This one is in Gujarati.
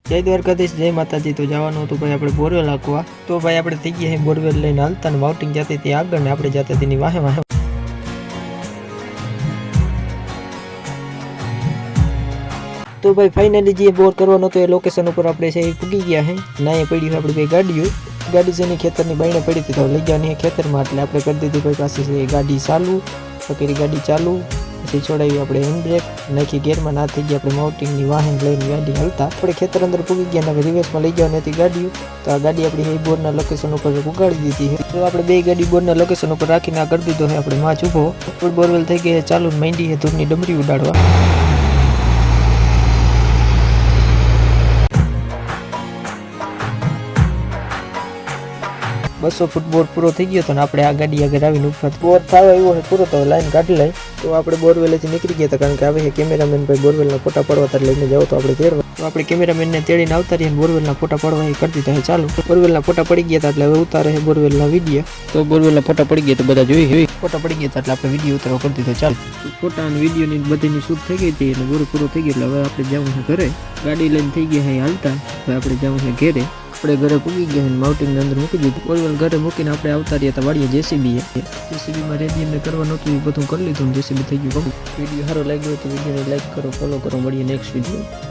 જય દ્વારકાધીશ, જય માતાજી। તો જવાનું હતું ભાઈ આપણે બોરવેલ હાંકવા। તો ભાઈ આપણે થઈ ગયા બોરવેલ લઈને હાલતા ને માઉટિંગ જતી હતી આગળ ને આપણે જતા તેની વાહે વાહે। તો ભાઈ ફાઇનલી જે બોર કરવાનો તો એ લોકેશન ઉપર આપણે છે પૂગી ગયા છે। ના એ પડી આપણી ભાઈ ગાડી છે એની ખેતરની બાઈને પડી હતી તો લઈ જવાની ખેતરમાં, એટલે આપણે કરી દીધી ભાઈ પાસે છે ગાડી ચાલુ। તો કરી ગાડી ચાલુ, પછી છોડાવી આપણે હેન્ડ બ્રેક નાખી, ગેરમાં ના થઈ ગયા આપણે માઉટિંગની વાહન લઈને ગાડી હાલતા આપણે ખેતર અંદર પૂગી ગયા ને રિવર્સમાં લઈ જવાની હતી ગાડીઓ। તો આ ગાડી આપણી એ બોરના લોકેશન ઉપર ઉગાડી દીધી છે। તો આપણે બે ગાડી બોરના લોકેશન ઉપર રાખીને આ કરી દીધો છે આપણે માચ ઊભો। બોરવેલ થઈ ગઈ ચાલુ, માંડી છે ધૂળની ડમરી ઉડાડવા। 200 ફૂટ બોર પૂરો થઈ ગયો તો ને આપણે આ ગાડી આગળ આવીને ઉપર બોર થવા એવો છે પૂરો, તો લાઈન કાઢી લઈ। તો આપણે બોરવેલેથી નીકળી ગયા હતા, કારણ કે આવે છે કેમેરામેન ભાઈ બોરવેલના ફોટા પાડવા લઈને જાવ તો આપણે તેડવા। તો આપણે કેમેરામેનને તેડીને આવતા રહીએ, બોરવેલના ફોટા પાડવા એ કરી દીધા છે ચાલુ। બોરવેલના ફોટા પડી ગયા હતા એટલે હવે ઉતારે છે બોરવેલના વિડીયો। તો બોરવેલના ફોટા પડી ગયા તો બધા જોઈ ફોટા પડી ગયા હતા એટલે આપણે વિડીયો ઉતારવા કરી દીધો ચાલુ। ફોટા અને વિડીયોની બધીની શૂટ થઈ ગઈ હતી એટલે બોર પૂરો થઈ ગયો એટલે હવે આપણે જવું છે ઘરે। ગાડી લઈને થઈ ગયા છે હાલતા, હવે આપણે જવું છે ઘરે। આપણે ઘરે પૂગી ગયા માઉટિંગની અંદર મૂકી દીધું બોરવેલ ઘરે મૂકીને આપણે આવતા રહ્યા હતા વાડીએ જેસીબીમાં રેડી એમને કરવા નહોતું એ બધું કરી લીધું, જેસીબી થઈ ગયું। વિડીયો સારો લાગ્યો તો વિડીયોને લાઈક કરો, ફોલો કરો, મળીએ નેક્સ્ટ વિડીયો।